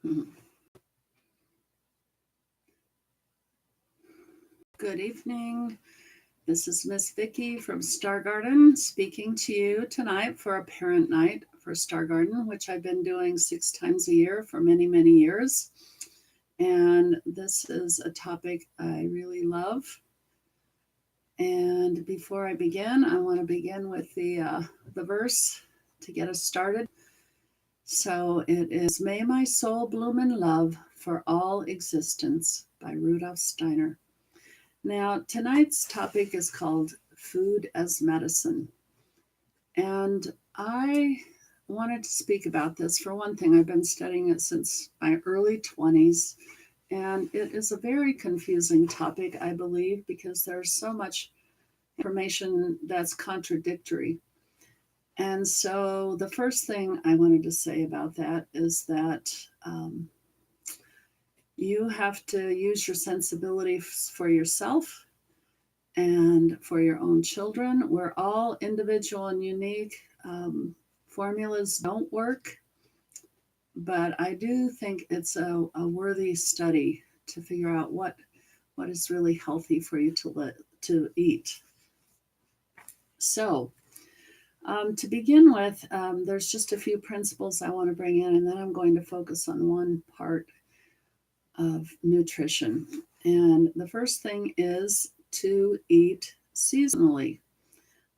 Mhm. Good evening. This is Miss Vicky from Star Garden speaking to you tonight for a parent night for Star Garden, which I've been doing 6 times a year for many, many years. And this is a topic I really love. And before I begin, I want to begin with the verse to get us started. So it is May My Soul Bloom in Love for All Existence by Rudolf Steiner. Now, tonight's topic is called Food as Medicine. And I wanted to speak about this. For one thing, I've been studying it since my early 20s, and it is a very confusing topic, I believe, because there's so much information that's contradictory. And so, the first thing I wanted to say about that is that you have to use your sensibility for yourself and for your own children. We're all individual and unique. Formulas don't work, but I do think it's a worthy study to figure out what is really healthy for you to eat. So, to begin with, there's just a few principles I want to bring in, and then I'm going to focus on one part of nutrition. And the first thing is to eat seasonally.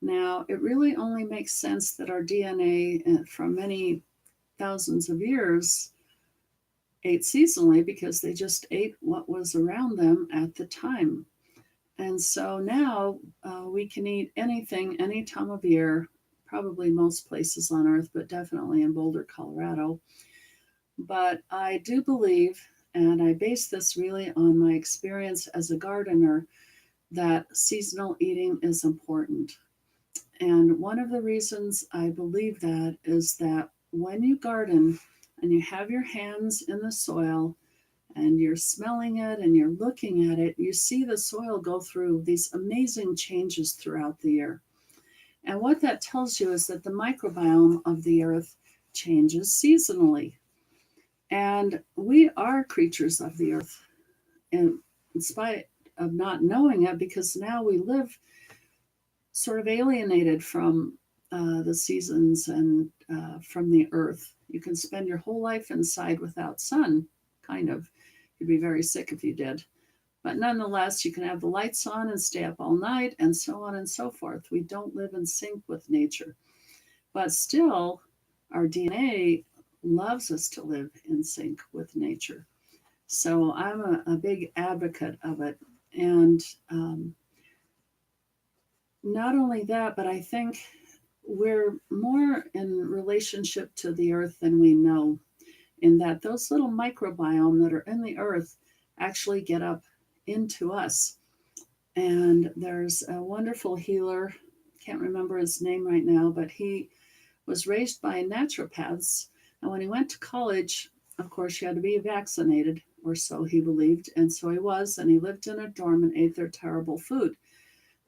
Now, it really only makes sense that our DNA from many thousands of years ate seasonally because they just ate what was around them at the time. And so now we can eat anything any time of year, probably most places on earth, but definitely in Boulder, Colorado. But I do believe, and I base this really on my experience as a gardener, that seasonal eating is important. And one of the reasons I believe that is that when you garden and you have your hands in the soil and you're smelling it and you're looking at it, you see the soil go through these amazing changes throughout the year. And what that tells you is that the microbiome of the earth changes seasonally. And we are creatures of the earth, and in spite of not knowing it, because now we live sort of alienated from the seasons and from the earth. You can spend your whole life inside without sun, kind of. You'd be very sick if you did. But nonetheless, you can have the lights on and stay up all night, and so on and so forth. We don't live in sync with nature. But still, our DNA loves us to live in sync with nature. So I'm a big advocate of it. And not only that, but I think we're more in relationship to the earth than we know, in that those little microbiome that are in the earth actually get up into us. And there's a wonderful healer, can't remember his name right now, but he was raised by naturopaths. And when he went to college, of course, you had to be vaccinated, or so he believed. And so he was, and he lived in a dorm and ate their terrible food.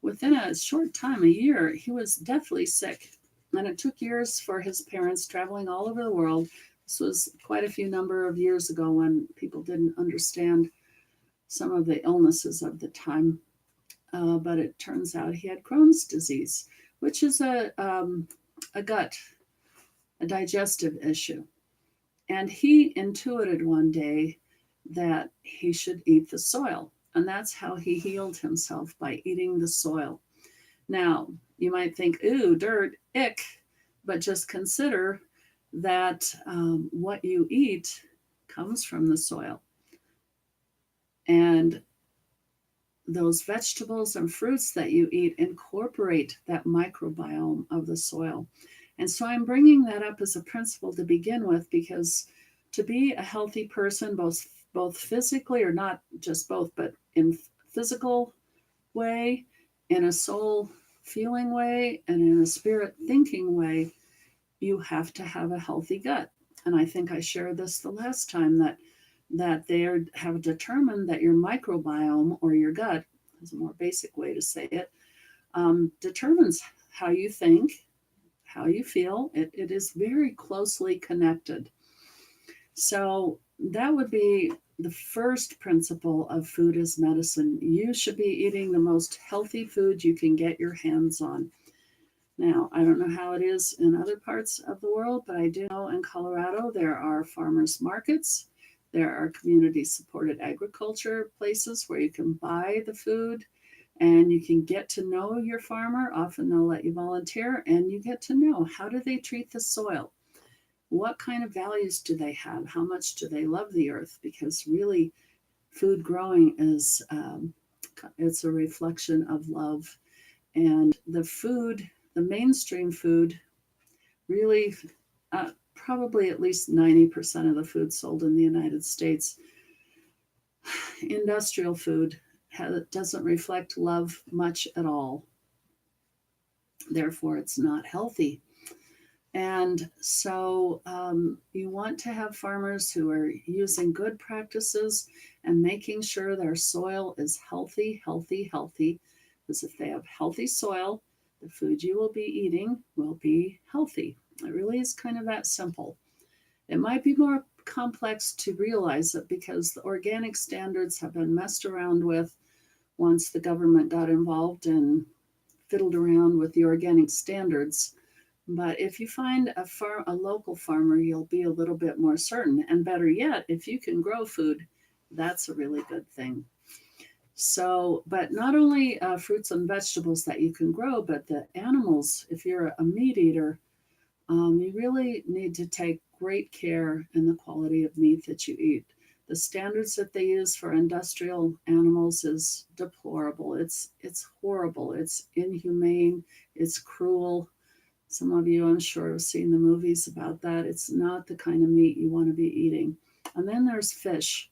Within a short time, a year, he was deathly sick. And it took years for his parents traveling all over the world. This was quite a few number of years ago when people didn't understand some of the illnesses of the time. But it turns out he had Crohn's disease, which is a gut, a digestive issue. And he intuited one day that he should eat the soil. And that's how he healed himself, by eating the soil. Now, you might think, ooh, dirt, ick, but just consider that what you eat comes from the soil. And those vegetables and fruits that you eat incorporate that microbiome of the soil. And so I'm bringing that up as a principle to begin with, because to be a healthy person, both physically, or not just both, but in physical way, in a soul feeling way, and in a spirit thinking way, you have to have a healthy gut. And I think I shared this the last time, that they have determined that your microbiome, or your gut, is a more basic way to say it, determines how you think, how you feel. It is very closely connected. So that would be the first principle of food as medicine. You should be eating the most healthy food you can get your hands on. Now, I don't know how it is in other parts of the world, but I do know in Colorado there are farmers markets. There are community supported agriculture places where you can buy the food and you can get to know your farmer. Often they'll let you volunteer and you get to know, how do they treat the soil? What kind of values do they have? How much do they love the earth? Because really, food growing is it's a reflection of love. And the food, the mainstream food, really, probably at least 90% of the food sold in the United States, industrial food, doesn't reflect love much at all. Therefore, it's not healthy. And so you want to have farmers who are using good practices and making sure their soil is healthy, healthy, healthy. Because if they have healthy soil, the food you will be eating will be healthy. It really is kind of that simple. It might be more complex to realize it because the organic standards have been messed around with once the government got involved and fiddled around with the organic standards. But if you find a local farmer, you'll be a little bit more certain. And better yet, if you can grow food, that's a really good thing. So, but not only fruits and vegetables that you can grow, but the animals, if you're a meat eater, you really need to take great care in the quality of meat that you eat. The standards that they use for industrial animals is deplorable. It's horrible. It's inhumane. It's cruel. Some of you, I'm sure, have seen the movies about that. It's not the kind of meat you want to be eating. And then there's fish.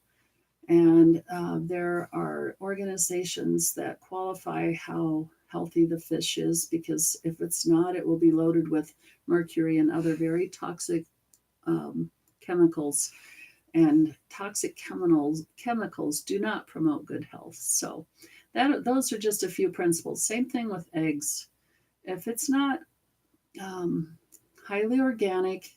And there are organizations that qualify how healthy the fish is, because if it's not, it will be loaded with mercury and other very toxic chemicals. And toxic chemicals do not promote good health. So those are just a few principles. Same thing with eggs. If it's not highly organic,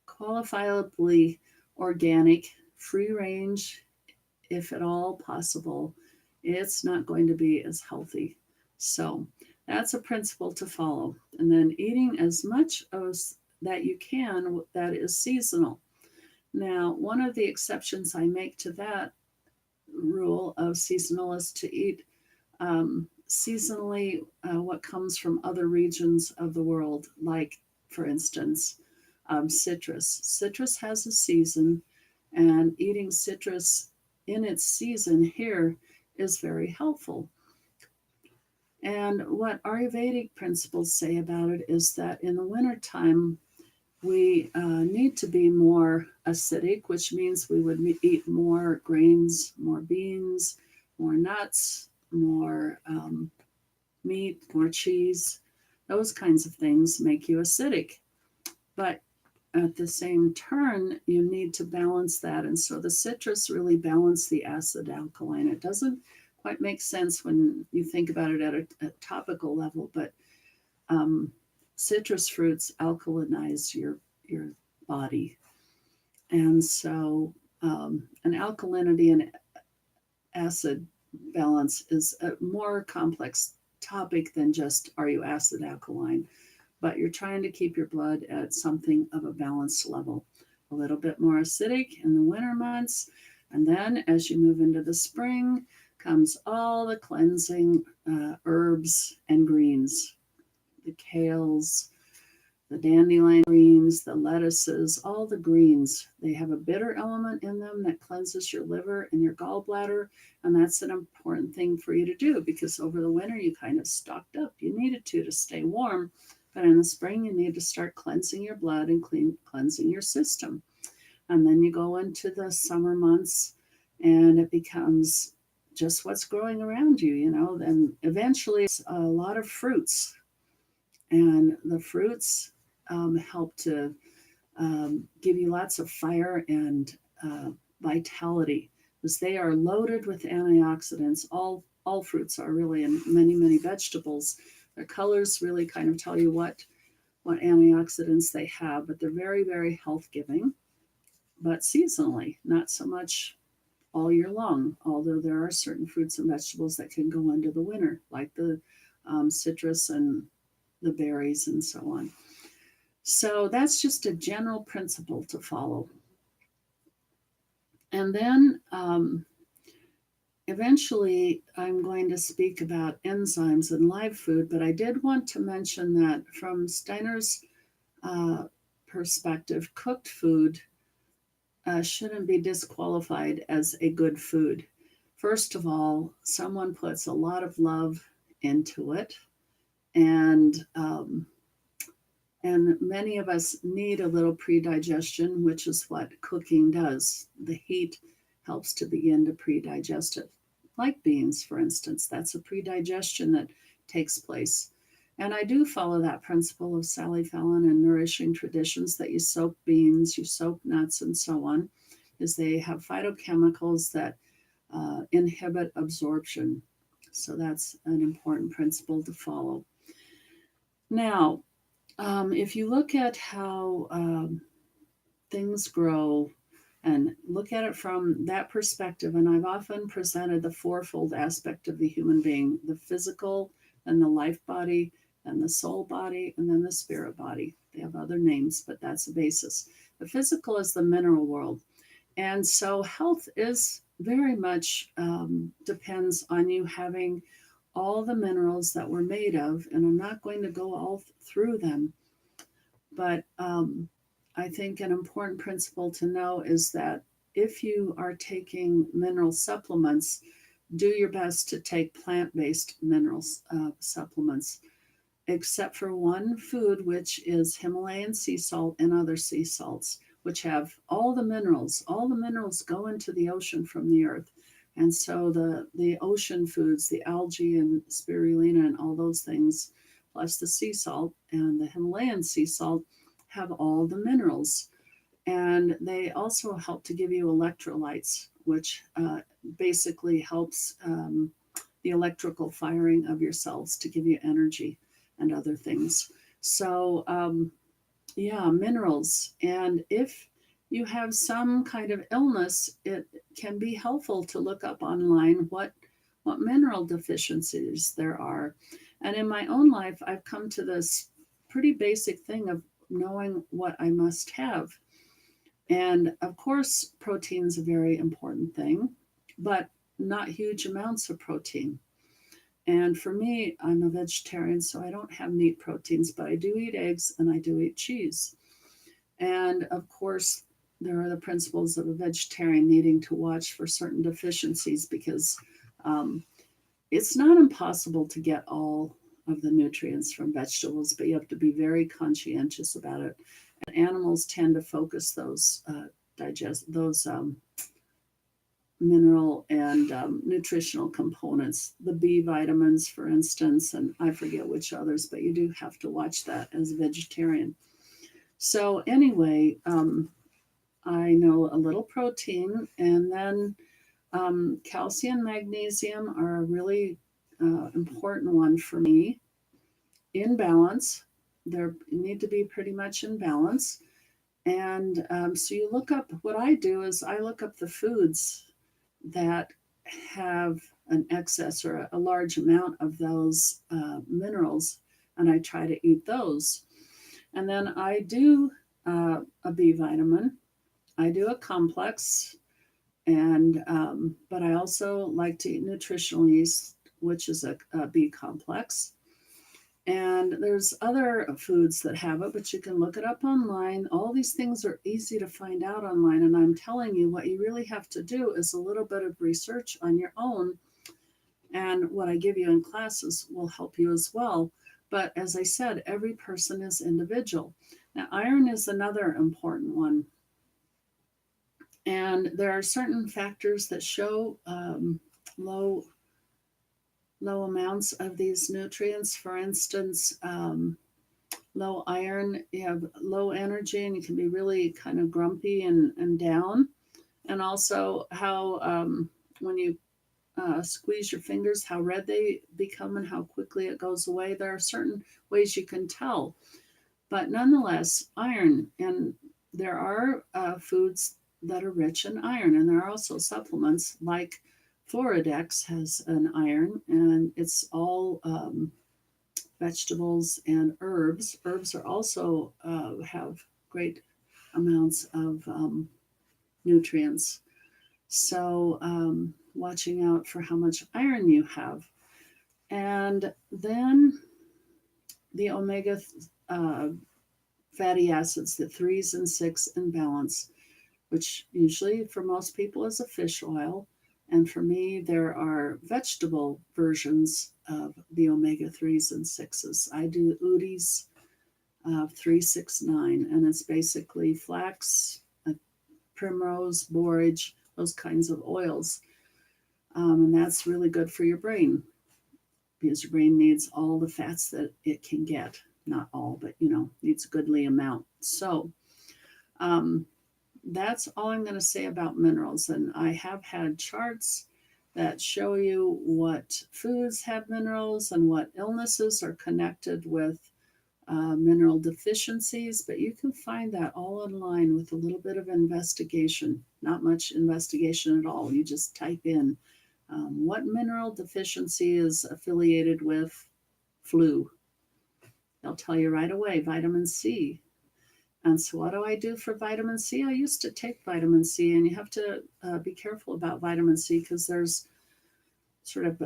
qualifiably organic, free range, if at all possible, it's not going to be as healthy. So that's a principle to follow. And then eating as much as that you can that is seasonal. Now, one of the exceptions I make to that rule of seasonal is to eat seasonally what comes from other regions of the world, like, for instance, citrus. Citrus has a season, and eating citrus in its season here is very helpful. And what Ayurvedic principles say about it is that in the wintertime, we need to be more acidic, which means we would eat more grains, more beans, more nuts, more meat, more cheese. Those kinds of things make you acidic. But at the same turn, you need to balance that. And so the citrus really balances the acid alkaline. It doesn't quite make sense when you think about it at a topical level, but citrus fruits alkalinize your body. And so an alkalinity and acid balance is a more complex topic than just, are you acid alkaline? But you're trying to keep your blood at something of a balanced level. A little bit more acidic in the winter months. And then as you move into the spring, comes all the cleansing herbs and greens, the kales, the dandelion greens, the lettuces, all the greens. They have a bitter element in them that cleanses your liver and your gallbladder. And that's an important thing for you to do, because over the winter you kind of stocked up. You needed to stay warm. But in the spring, you need to start cleansing your blood and cleansing your system. And then you go into the summer months and it becomes just what's growing around you, you know. Then eventually it's a lot of fruits. And the fruits help to give you lots of fire and vitality, because they are loaded with antioxidants. All fruits are really, and many vegetables. Their colors really kind of tell you what antioxidants they have, but they're very health giving. but seasonally, not so much all year long, although there are certain fruits and vegetables that can go into the winter, like the citrus and the berries and so on. So that's just a general principle to follow. And then eventually I'm going to speak about enzymes in live food, but I did want to mention that from Steiner's uh, perspective, cooked food shouldn't be disqualified as a good food. First of all, someone puts a lot of love into it, and many of us need a little pre-digestion, which is what cooking does. The heat helps to begin to pre-digest it. Like beans, for instance, that's a pre-digestion that takes place. And I do follow that principle of Sally Fallon and Nourishing Traditions, that you soak beans, you soak nuts, and so on, is they have phytochemicals that inhibit absorption. So that's an important principle to follow. Now, if you look at how things grow and look at it from that perspective, and I've often presented the fourfold aspect of the human being: the physical, and the life body, and the soul body, and then the spirit body. They have other names, but that's the basis. The physical is the mineral world. And so health is very much depends on you having all the minerals that we're made of. And I'm not going to go all through them, but I think an important principle to know is that if you are taking mineral supplements, do your best to take plant-based minerals supplements, except for one food, which is Himalayan sea salt and other sea salts, which have all the minerals. All the minerals go into the ocean from the earth. And so the ocean foods, the algae and spirulina and all those things, plus the sea salt and the Himalayan sea salt, have all the minerals. And they also help to give you electrolytes, which basically helps the electrical firing of your cells to give you energy and other things. So, yeah, minerals. And if you have some kind of illness, it can be helpful to look up online what mineral deficiencies there are. And in my own life, I've come to this pretty basic thing of knowing what I must have. And of course, protein's a very important thing, but not huge amounts of protein. And for me, I'm a vegetarian, so I don't have meat proteins, but I do eat eggs and I do eat cheese. And of course, there are the principles of a vegetarian needing to watch for certain deficiencies, because um, it's not impossible to get all of the nutrients from vegetables, but you have to be very conscientious about it. And animals tend to focus those mineral and nutritional components, the B vitamins, for instance, and I forget which others, but you do have to watch that as a vegetarian. So anyway, I know a little protein, and then calcium, magnesium are a really important one for me. In balance, they need to be pretty much in balance. And so you look up, what I do is I look up the foods that have an excess or a large amount of those minerals, and I try to eat those. And then I do a B vitamin. I do a complex, and but I also like to eat nutritional yeast, which is a B complex. And there's other foods that have it, but you can look it up online. All these things are easy to find out online. And I'm telling you, what you really have to do is a little bit of research on your own. And what I give you in classes will help you as well. But as I said, every person is individual. Now, iron is another important one. And there are certain factors that show low amounts of these nutrients. For instance, low iron, you have low energy, and you can be really kind of grumpy and down. And also how when you squeeze your fingers, how red they become and how quickly it goes away. There are certain ways you can tell. But nonetheless, iron, and there are foods that are rich in iron. And there are also supplements like Floradex has an iron, and it's all vegetables and herbs. Herbs are also have great amounts of nutrients. So watching out for how much iron you have. And then the omega fatty acids, the 3s and 6 in balance, which usually for most people is a fish oil. And for me, there are vegetable versions of the omega 3s and 6s. I do Udi's 369, and it's basically flax, primrose, borage, those kinds of oils. And that's really good for your brain because your brain needs all the fats that it can get. Not all, but needs a goodly amount. So that's all I'm going to say about minerals. And I have had charts that show you what foods have minerals and what illnesses are connected with mineral deficiencies, but you can find that all online with a little bit of investigation. Not much investigation at all. You just type in what mineral deficiency is affiliated with flu. They'll tell you right away, vitamin C. And so what do I do for vitamin C? I used to take vitamin C, and you have to be careful about vitamin C because there's sort of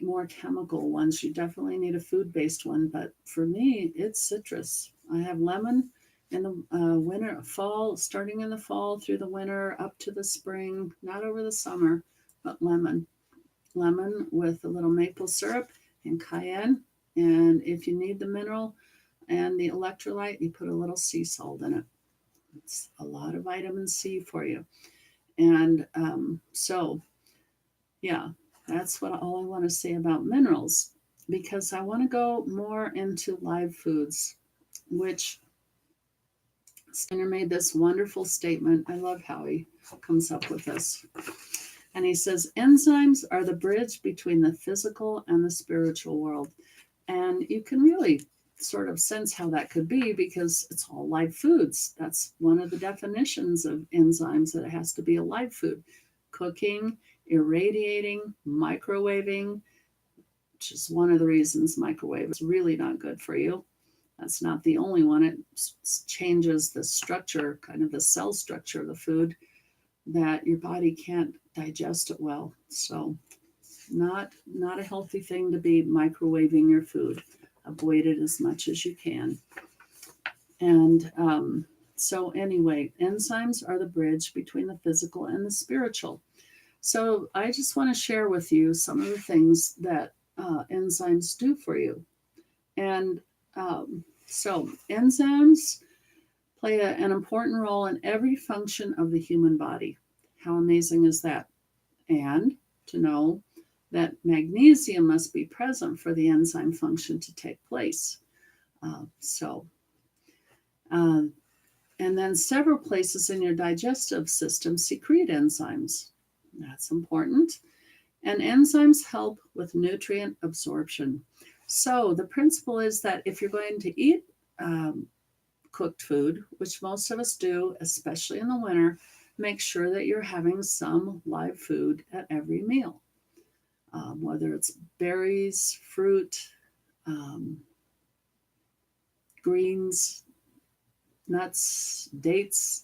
more chemical ones. You definitely need a food-based one, but for me, it's citrus. I have lemon in the winter, fall, starting in the fall through the winter up to the spring, not over the summer, but lemon. Lemon with a little maple syrup and cayenne. And if you need the mineral and the electrolyte, you put a little sea salt in it. It's a lot of vitamin C for you. And so, yeah, that's all I want to say about minerals, because I want to go more into live foods, which Skinner made this wonderful statement. I love how he comes up with this. And he says, enzymes are the bridge between the physical and the spiritual world. And you can really sort of sense how that could be because it's all live foods. That's one of the definitions of enzymes, that it has to be a live food. Cooking, irradiating, microwaving, which is one of the reasons microwave is really not good for you. That's not the only one. It changes the structure, kind of the cell structure of the food, that your body can't digest it well. So not a healthy thing to be microwaving your food. Avoid it as much as you can. And so anyway, enzymes are the bridge between the physical and the spiritual. So I just want to share with you some of the things that enzymes do for you. And so enzymes play an important role in every function of the human body. How amazing is that? And to know that magnesium must be present for the enzyme function to take place. And then several places in your digestive system secrete enzymes. That's important. And enzymes help with nutrient absorption. So the principle is that if you're going to eat cooked food, which most of us do, especially in the winter, make sure that you're having some live food at every meal, whether it's berries, fruit, greens, nuts, dates,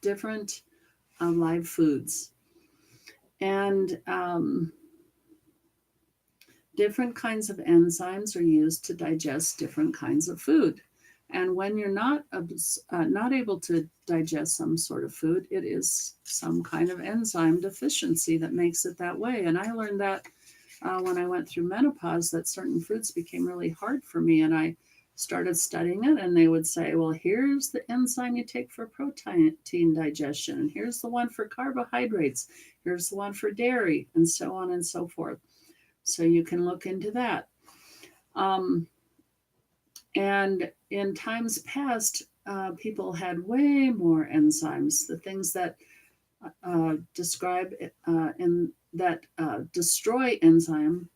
different live foods. And different kinds of enzymes are used to digest different kinds of food. And when you're not able to digest some sort of food, it is some kind of enzyme deficiency that makes it that way. And I learned that when I went through menopause, that certain foods became really hard for me. And I started studying it, and they would say, well, here's the enzyme you take for protein digestion, and here's the one for carbohydrates, here's the one for dairy, and so on and so forth. So you can look into that. And in times past, people had way more enzymes. The things that describe that destroy enzyme,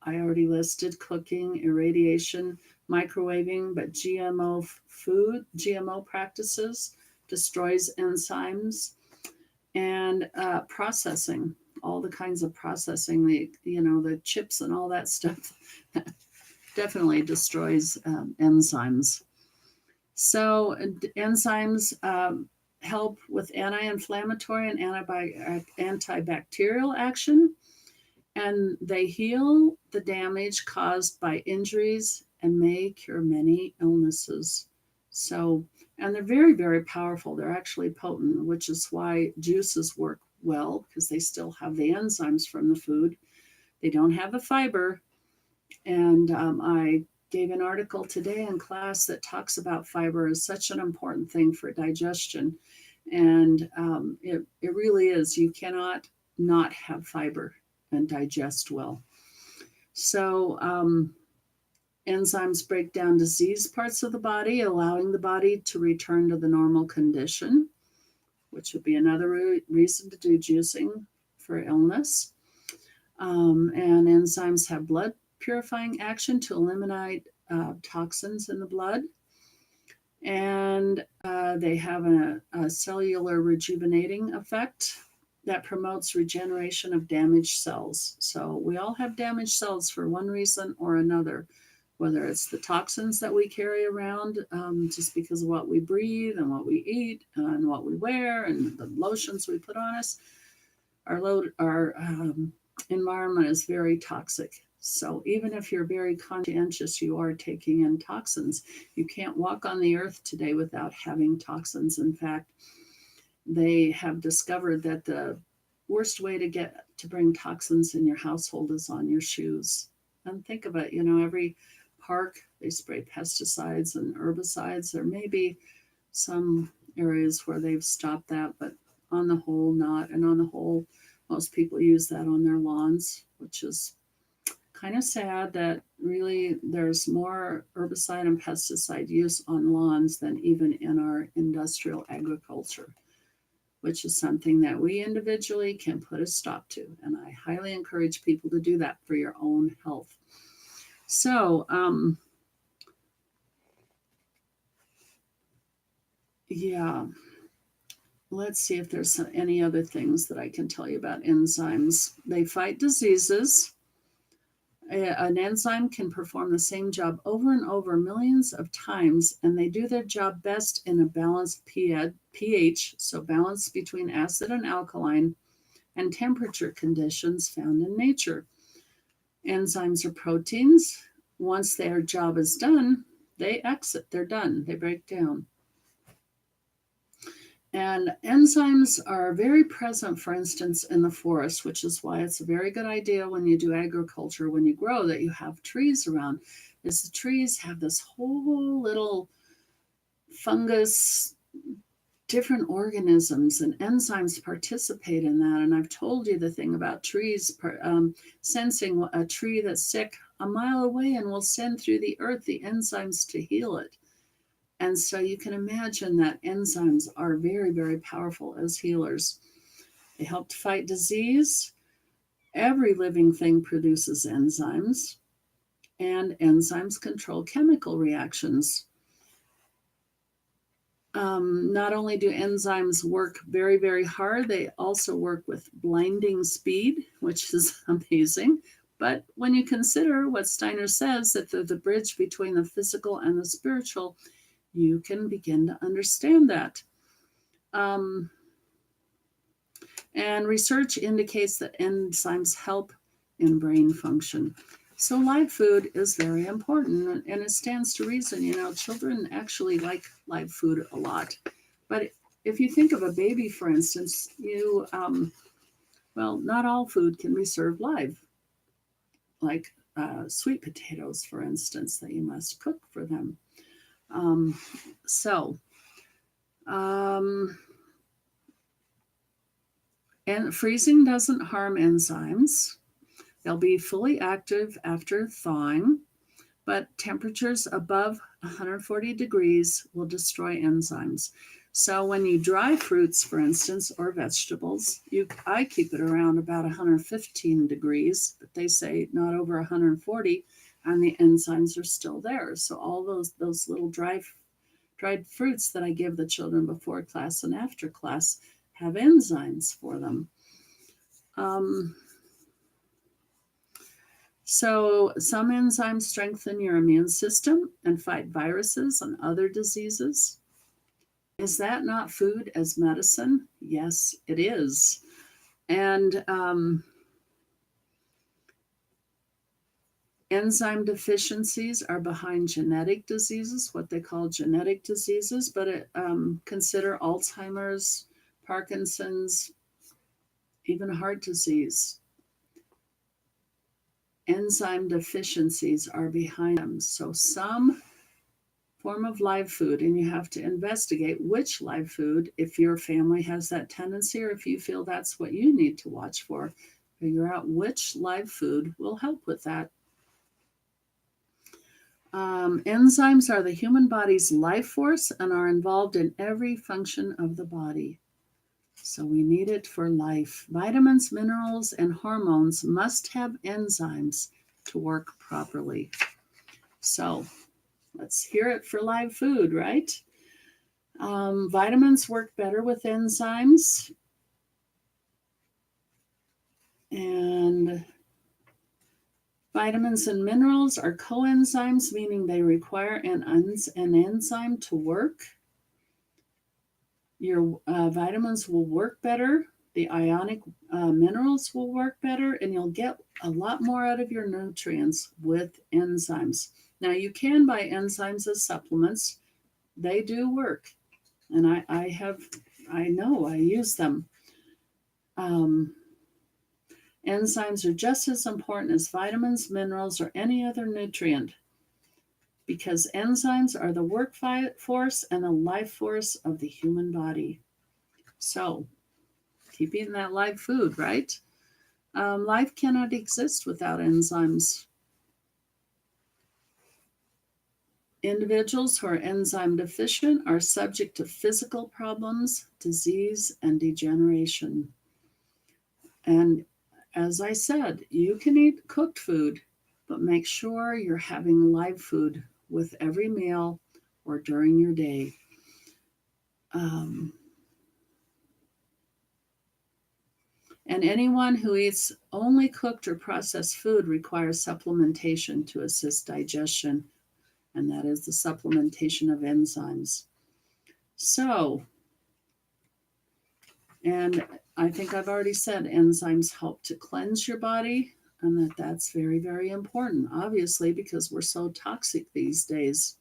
I already listed: cooking, irradiation, microwaving, but GMO food, GMO practices, destroys enzymes, and processing, all the kinds of processing, the chips and all that stuff definitely destroys enzymes. So enzymes help with anti-inflammatory and antibacterial action, and they heal the damage caused by injuries and may cure many illnesses. So, and they're very, very powerful. They're actually potent, which is why juices work well, because they still have the enzymes from the food. They don't have the fiber. And I gave an article today in class that talks about fiber as such an important thing for digestion. And it really is. You cannot not have fiber and digest well. So enzymes break down diseased parts of the body, allowing the body to return to the normal condition, which would be another reason to do juicing for illness. And enzymes have blood purifying action to eliminate toxins in the blood. And they have a cellular rejuvenating effect that promotes regeneration of damaged cells. So we all have damaged cells for one reason or another, whether it's the toxins that we carry around just because of what we breathe and what we eat and what we wear and the lotions we put on us. Our environment is very toxic. So even if you're very conscientious, you are taking in toxins. You can't walk on the earth today without having toxins. In fact, they have discovered that the worst way to bring toxins in your household is on your shoes. And think of it, every park, they spray pesticides and herbicides. There may be some areas where they've stopped that, but on the whole, not. And on the whole, most people use that on their lawns, which is kind of sad that really there's more herbicide and pesticide use on lawns than even in our industrial agriculture, which is something that we individually can put a stop to. And I highly encourage people to do that for your own health. So, yeah, let's see if there's any other things that I can tell you about enzymes. They fight diseases. An enzyme can perform the same job over and over millions of times, and they do their job best in a balanced pH, so balance between acid and alkaline, and temperature conditions found in nature. Enzymes are proteins. Once their job is done, they exit. They're done. They break down. And enzymes are very present, for instance, in the forest, which is why it's a very good idea when you do agriculture, when you grow, that you have trees around. Because the trees have this whole little fungus, different organisms, and enzymes participate in that. And I've told you the thing about trees sensing a tree that's sick a mile away and will send through the earth the enzymes to heal it. And so you can imagine that enzymes are very, very powerful as healers. They help to fight disease. Every living thing produces enzymes, and enzymes control chemical reactions. Not only do enzymes work very, very hard, they also work with blinding speed, which is amazing. But when you consider what Steiner says, that they're the bridge between the physical and the spiritual, you can begin to understand that. And research indicates that enzymes help in brain function. So live food is very important, and it stands to reason. Children actually like live food a lot. But if you think of a baby, for instance, not all food can be served live. Like sweet potatoes, for instance, that you must cook for them. And freezing doesn't harm enzymes. They'll be fully active after thawing, but temperatures above 140 degrees will destroy enzymes. So when you dry fruits, for instance, or vegetables, I keep it around about 115 degrees, but they say not over 140, and the enzymes are still there. So all those little dry dried fruits that I give the children before class and after class have enzymes for them. So some enzymes strengthen your immune system and fight viruses and other diseases. Is that not food as medicine? Yes, it is. And enzyme deficiencies are behind genetic diseases, what they call genetic diseases, but consider Alzheimer's, Parkinson's, even heart disease. Enzyme deficiencies are behind them. So some form of live food, and you have to investigate which live food, if your family has that tendency or if you feel that's what you need to watch for, figure out which live food will help with that. Enzymes are the human body's life force and are involved in every function of the body. So we need it for life. Vitamins, minerals, and hormones must have enzymes to work properly. So let's hear it for live food, right? Vitamins work better with enzymes. And vitamins and minerals are coenzymes, meaning they require an enzyme to work. Your vitamins will work better. The ionic minerals will work better, and you'll get a lot more out of your nutrients with enzymes. Now, you can buy enzymes as supplements. They do work, and I know I use them. Enzymes are just as important as vitamins, minerals, or any other nutrient because enzymes are the work force and the life force of the human body. So keep eating that live food, right? Life cannot exist without enzymes. Individuals who are enzyme deficient are subject to physical problems, disease, and degeneration. And as I said, you can eat cooked food, but make sure you're having live food with every meal or during your day. And anyone who eats only cooked or processed food requires supplementation to assist digestion, and that is the supplementation of enzymes. So, and I think I've already said enzymes help to cleanse your body, and that's very, very important, obviously, because we're so toxic these days.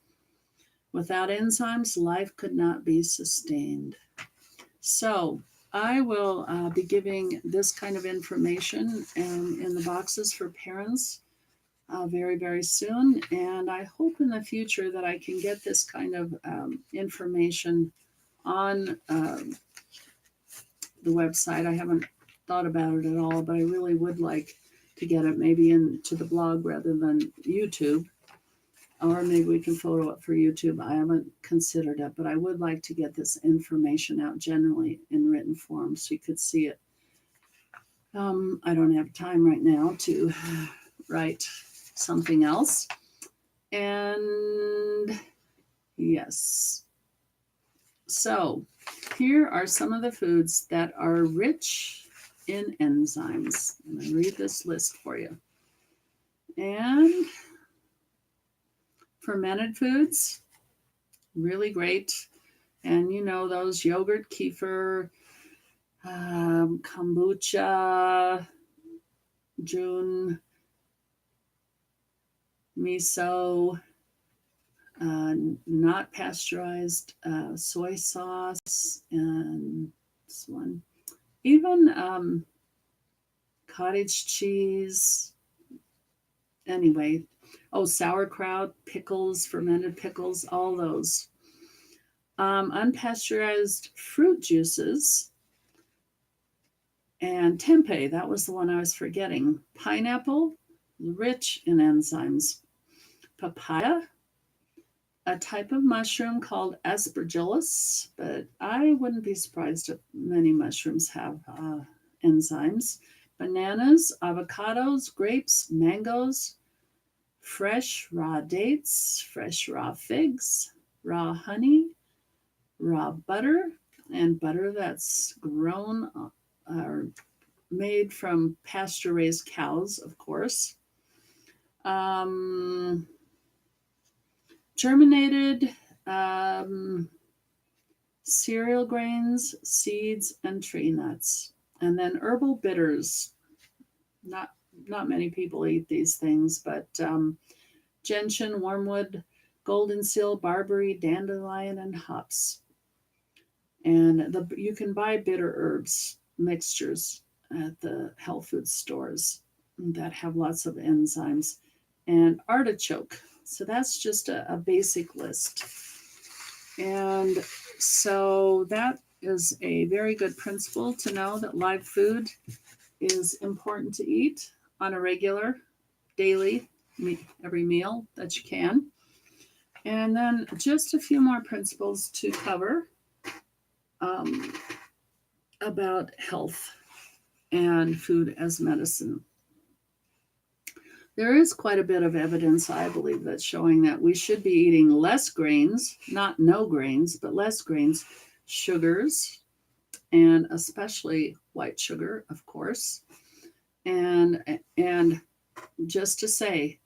Without enzymes, life could not be sustained. So I will be giving this kind of information in the boxes for parents very, very soon. And I hope in the future that I can get this kind of information on the website. I haven't thought about it at all, but I really would like to get it maybe into the blog rather than YouTube. Or maybe we can photo it for YouTube. I haven't considered it, but I would like to get this information out generally in written form so you could see it. I don't have time right now to write something else. And yes. So here are some of the foods that are rich in enzymes. I'm going to read this list for you. And fermented foods, really great. And you know those yogurt, kefir, kombucha, jun, miso, not pasteurized soy sauce, and this one, even cottage cheese. Anyway, sauerkraut, pickles, fermented pickles, all those. Unpasteurized fruit juices, and tempeh, that was the one I was forgetting. Pineapple, rich in enzymes. Papaya, a type of mushroom called aspergillus, but I wouldn't be surprised if many mushrooms have enzymes. Bananas, avocados, grapes, mangoes, fresh raw dates, fresh raw figs, raw honey, raw butter, and butter that's grown or made from pasture raised cows, of course. Um, Germinated cereal grains, seeds, and tree nuts. And then herbal bitters. Not not many people eat these things, but gentian, wormwood, golden seal, barberry, dandelion, and hops. And you can buy bitter herbs mixtures at the health food stores that have lots of enzymes. And artichoke. So that's just a basic list. And so that is a very good principle to know that live food is important to eat on a regular, daily, every meal that you can. And then just a few more principles to cover um, about health and food as medicine. There is quite a bit of evidence, I believe, that's showing that we should be eating less grains, not no grains, but less grains, sugars, and especially white sugar, of course. And just to say,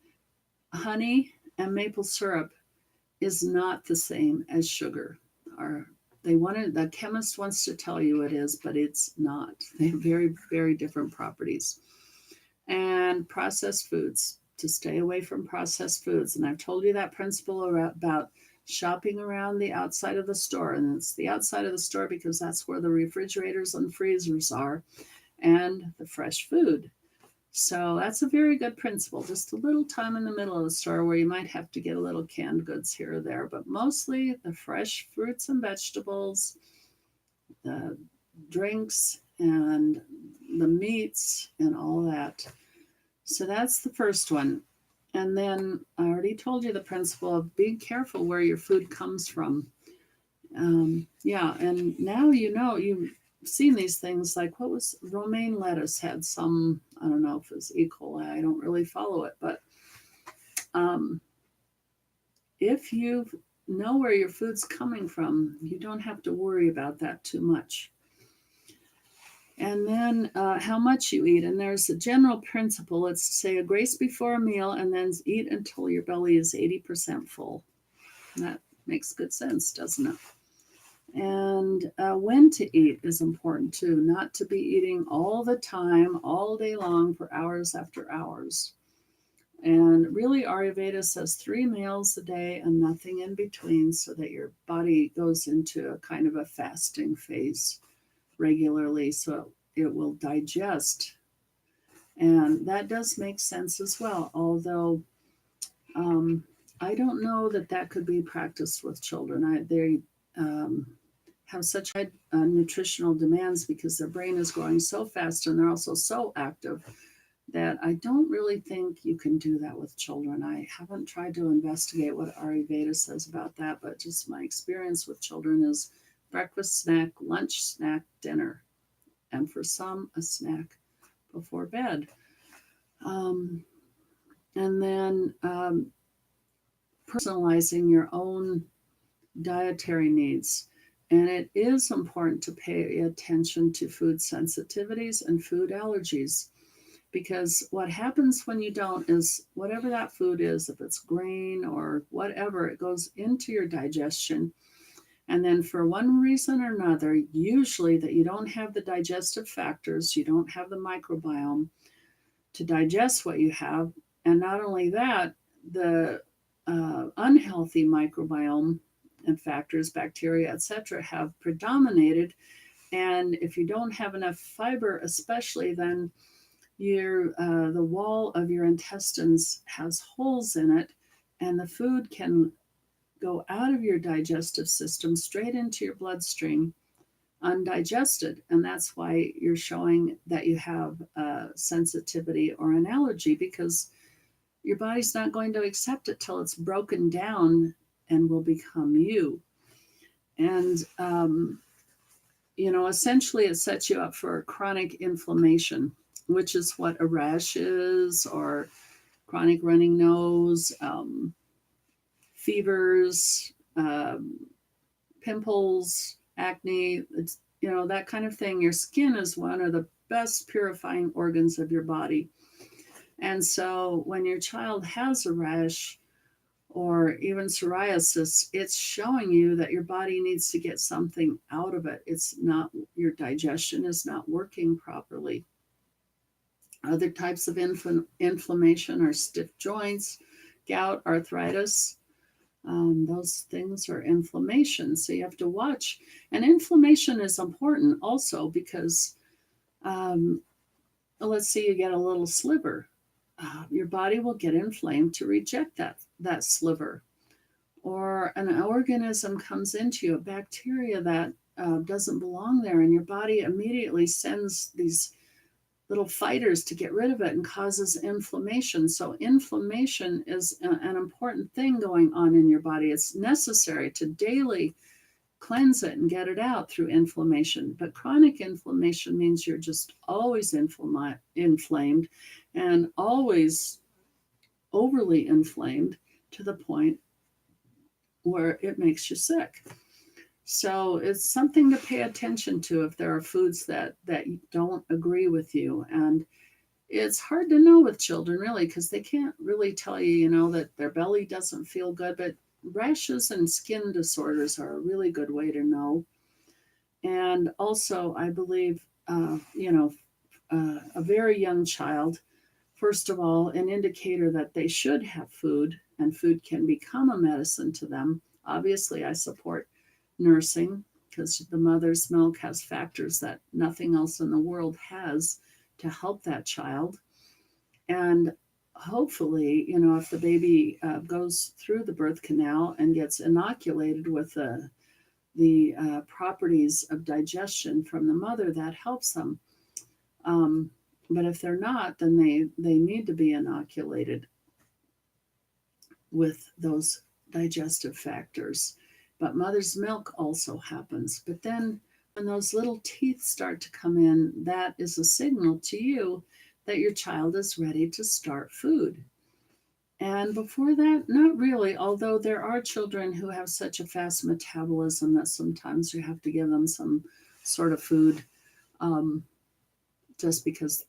honey and maple syrup is not the same as sugar. The chemist wants to tell you it is, but it's not. They have very, very different properties. And processed foods, to stay away from processed foods. And I've told you that principle about shopping around the outside of the store. And it's the outside of the store because that's where the refrigerators and freezers are and the fresh food. So that's a very good principle. Just a little time in the middle of the store where you might have to get a little canned goods here or there, but mostly the fresh fruits and vegetables, the drinks, and the meats, and all that. So that's the first one. And then I already told you the principle of being careful where your food comes from. Yeah, and now you've seen these things like what was romaine lettuce had some, I don't know if it was E. coli, I don't really follow it, but if you know where your food's coming from, you don't have to worry about that too much. And then how much you eat. And there's a general principle. It's to say a grace before a meal and then eat until your belly is 80% full. And that makes good sense, doesn't it? And when to eat is important too, not to be eating all the time, all day long for hours after hours. And really, Ayurveda says 3 meals a day and nothing in between so that your body goes into a kind of a fasting phase regularly so it will digest. And that does make sense as well, although I don't know that could be practiced with children. They have such high nutritional demands because their brain is growing so fast and they're also so active that I don't really think you can do that with children. I haven't tried to investigate what Ayurveda says about that, but just my experience with children is breakfast, snack, lunch, snack, dinner, and for some, a snack before bed. And then personalizing your own dietary needs. And it is important to pay attention to food sensitivities and food allergies. Because what happens when you don't is whatever that food is, if it's grain or whatever, it goes into your digestion. And then for one reason or another, usually that you don't have the digestive factors, you don't have the microbiome to digest what you have. And not only that, the unhealthy microbiome and factors, bacteria, etc., have predominated. And if you don't have enough fiber, especially, then the wall of your intestines has holes in it, and the food can go out of your digestive system straight into your bloodstream undigested. And that's why you're showing that you have a sensitivity or an allergy, because your body's not going to accept it till it's broken down and will become you. And essentially it sets you up for chronic inflammation, which is what a rash is, or chronic running nose, fevers, um, pimples, acne, it's, that kind of thing. Your skin is one of the best purifying organs of your body. And so when your child has a rash or even psoriasis, it's showing you that your body needs to get something out of it. It's not, your digestion is not working properly. Other types of inflammation are stiff joints, gout, arthritis. Those things are inflammation. So you have to watch. And inflammation is important also because, um, let's say you get a little sliver. Your body will get inflamed to reject that sliver. Or an organism comes into you, a bacteria that doesn't belong there, and your body immediately sends these little fighters to get rid of it and causes inflammation. So inflammation is an important thing going on in your body. It's necessary to daily cleanse it and get it out through inflammation. But chronic inflammation means you're just always inflamed and always overly inflamed to the point where it makes you sick. So it's something to pay attention to if there are foods that don't agree with you. And it's hard to know with children, really, because they can't really tell you, that their belly doesn't feel good. But rashes and skin disorders are a really good way to know. And also, I believe, a very young child, first of all, an indicator that they should have food and food can become a medicine to them. Obviously, I support nursing because the mother's milk has factors that nothing else in the world has to help that child. And hopefully, if the baby goes through the birth canal and gets inoculated with the properties of digestion from the mother, that helps them. But if they're not, then they need to be inoculated with those digestive factors. But mother's milk also happens. But then when those little teeth start to come in, that is a signal to you that your child is ready to start food. And before that, not really, although there are children who have such a fast metabolism that sometimes you have to give them some sort of food just because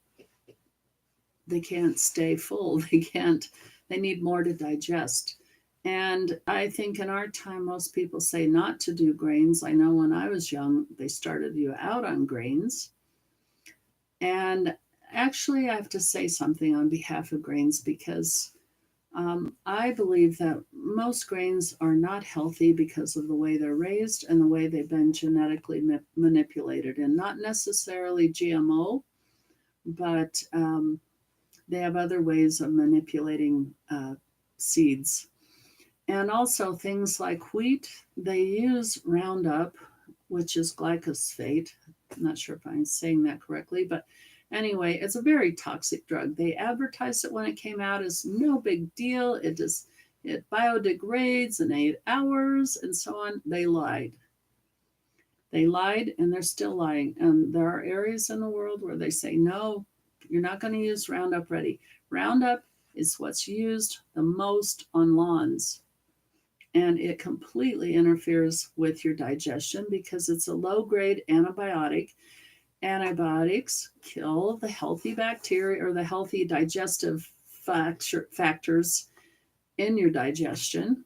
they can't stay full. They need more to digest. And I think in our time, most people say not to do grains. I know when I was young, they started you out on grains. And actually, I have to say something on behalf of grains because I believe that most grains are not healthy because of the way they're raised and the way they've been genetically manipulated, and not necessarily GMO, but they have other ways of manipulating seeds. And also things like wheat, they use Roundup, which is glyphosate. I'm not sure if I'm saying that correctly, but anyway, it's a very toxic drug. They advertised it when it came out as no big deal. It biodegrades in 8 hours and so on. They lied. They lied and they're still lying. And there are areas in the world where they say, no, you're not going to use Roundup Ready. Roundup is what's used the most on lawns. And it completely interferes with your digestion because it's a low-grade antibiotic. Antibiotics kill the healthy bacteria or the healthy digestive factors in your digestion.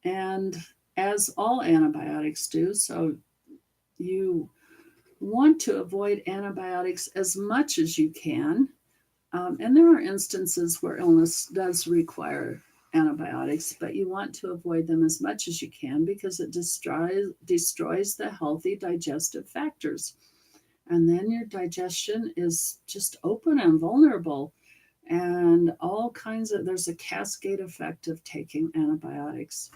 And as all antibiotics do, so you want to avoid antibiotics as much as you can. And there are instances where illness does require antibiotics, but you want to avoid them as much as you can because it destroys the healthy digestive factors. And then your digestion is just open and vulnerable. And there's a cascade effect of taking antibiotics.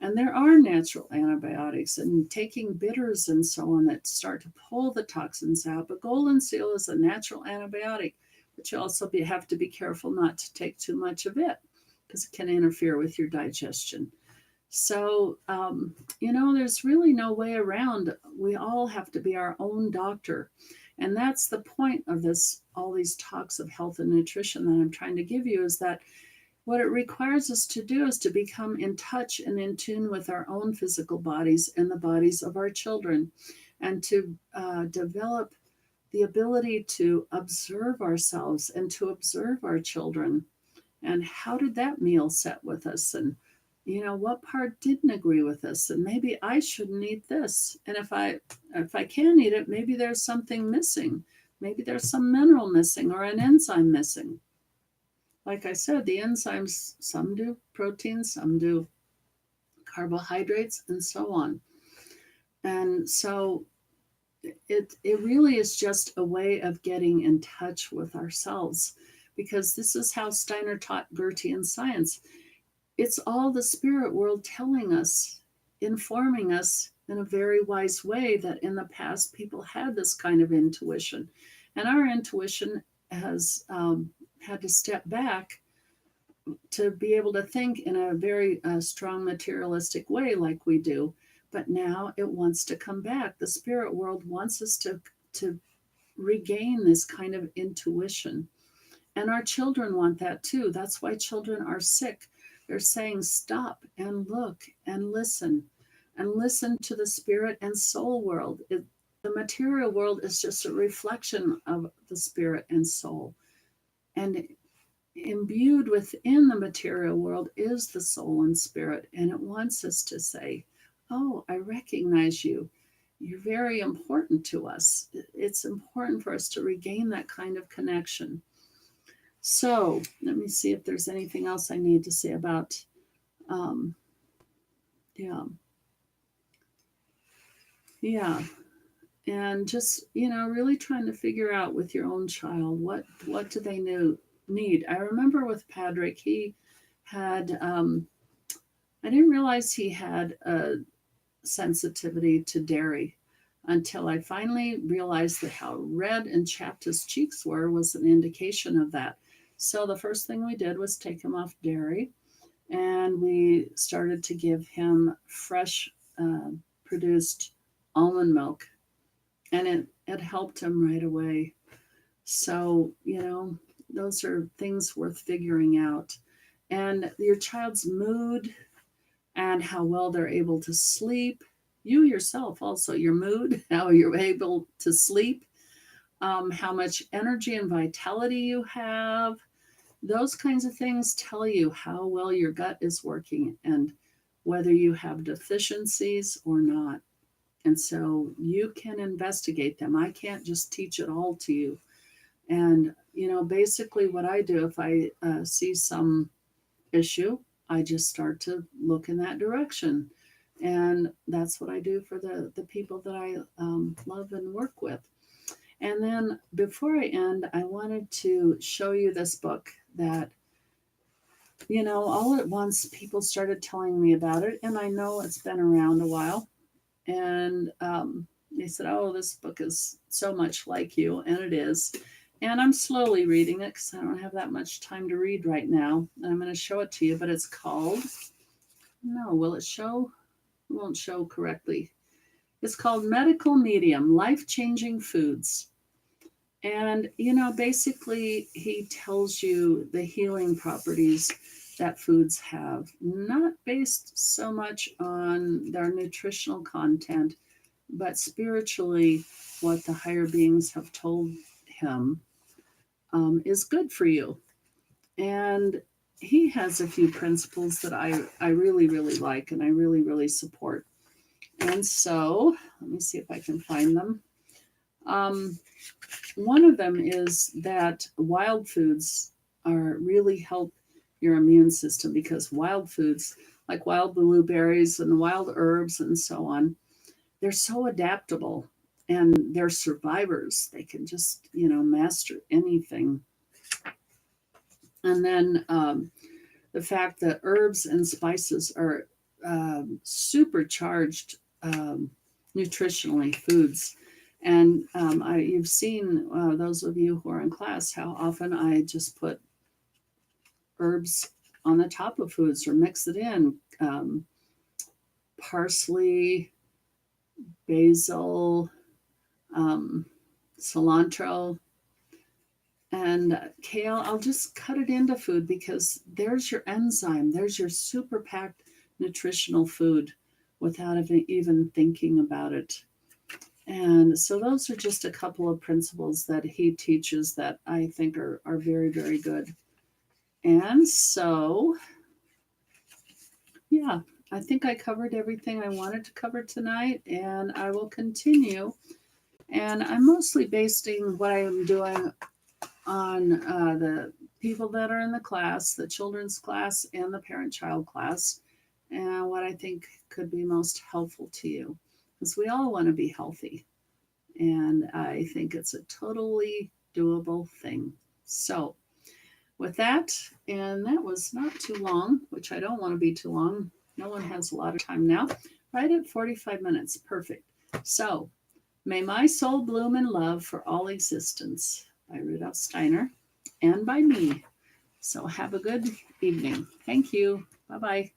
And there are natural antibiotics and taking bitters and so on that start to pull the toxins out. But golden seal is a natural antibiotic, but you also have to be careful not to take too much of it because it can interfere with your digestion. So, there's really no way around. We all have to be our own doctor. And that's the point of all these talks of health and nutrition that I'm trying to give you, is that What it requires us to do is to become in touch and in tune with our own physical bodies and the bodies of our children, and to develop the ability to observe ourselves and to observe our children. And how did that meal set with us? And what part didn't agree with us? And maybe I shouldn't eat this. And if I can eat it, maybe there's something missing. Maybe there's some mineral missing or an enzyme missing. Like I said, the enzymes, some do proteins, some do carbohydrates, and so on. And so it really is just a way of getting in touch with ourselves, because this is how Steiner taught Goethean science. It's all the spirit world telling us, informing us in a very wise way, that in the past people had this kind of intuition. And our intuition has had to step back to be able to think in a very strong materialistic way like we do. But now it wants to come back. The spirit world wants us to regain this kind of intuition. And our children want that too. That's why children are sick. They're saying, stop and look and listen to the spirit and soul world. The material world is just a reflection of the spirit and soul. And imbued within the material world is the soul and spirit. And it wants us to say, oh, I recognize you. You're very important to us. It's important for us to regain that kind of connection. So let me see if there's anything else I need to say about, yeah. And just, really trying to figure out with your own child, what do they need? I remember with Patrick, he had, I didn't realize he had a sensitivity to dairy until I finally realized that how red and chapped his cheeks were was an indication of that. So the first thing we did was take him off dairy, and we started to give him fresh produced almond milk, and it helped him right away. So, those are things worth figuring out. And your child's mood and how well they're able to sleep. You yourself also, your mood, how you're able to sleep, how much energy and vitality you have. Those kinds of things tell you how well your gut is working and whether you have deficiencies or not. And so you can investigate them. I can't just teach it all to you. And, basically what I do, if I see some issue, I just start to look in that direction. And that's what I do for the people that I love and work with. And then before I end, I wanted to show you this book that, all at once people started telling me about it. And I know it's been around a while. And they said, oh, this book is so much like you. And it is. And I'm slowly reading it because I don't have that much time to read right now. And I'm going to show it to you, but it's called, no, will it show? It won't show correctly. It's called Medical Medium, Life-Changing Foods. And, basically he tells you the healing properties that foods have, not based so much on their nutritional content, but spiritually what the higher beings have told him is good for you. And he has a few principles that I really, really like and I really, really support. And so let me see if I can find them. One of them is that wild foods really help your immune system, because wild foods like wild blueberries and wild herbs and so on, they're so adaptable and they're survivors. They can just, master anything. And then the fact that herbs and spices are supercharged nutritionally foods. And you've seen, those of you who are in class, how often I just put herbs on the top of foods or mix it in. Parsley, basil, cilantro, And kale, I'll just cut it into food because there's your enzyme. There's your super packed nutritional food without even thinking about it. And so those are just a couple of principles that he teaches that I think are very, very good. And so, yeah, I think I covered everything I wanted to cover tonight, and I will continue. And I'm mostly basing what I am doing on the people that are in the class, the children's class and the parent-child class, and what I think could be most helpful to you. Because we all want to be healthy, and I think it's a totally doable thing. So, with that, and that was not too long, which I don't want to be too long. No one has a lot of time now. Right at 45 minutes. Perfect. So, may my soul bloom in love for all existence by Rudolf Steiner and by me. So, have a good evening. Thank you. Bye bye.